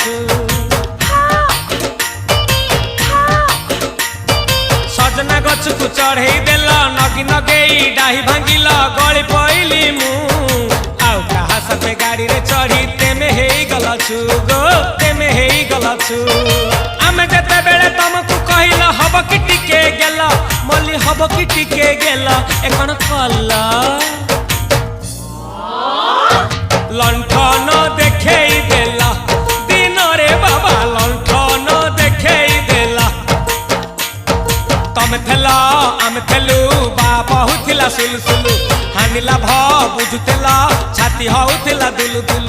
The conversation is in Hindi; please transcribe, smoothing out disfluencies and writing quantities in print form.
छु सजना गछ को चढ़े देल नगी नगेई डाही भांगिल गली पइली मु आउ कहा सते गाड़ी रे चढ़ी तेमे हेई गल छु गो तेमे हेई गल छु आमे जते बेले तुमको कहिल हब कि टिके गेल मल्ली हब कि टिके गेल एकन कल्ला लंठन देखेई देला दिन रे बाबा लंठन देखेई देला तमे थेला आमे थेलु बाबा हुथिला सुलु सुलु हानिला भ बुझुतेला छाती हउथिला दुलु दुलु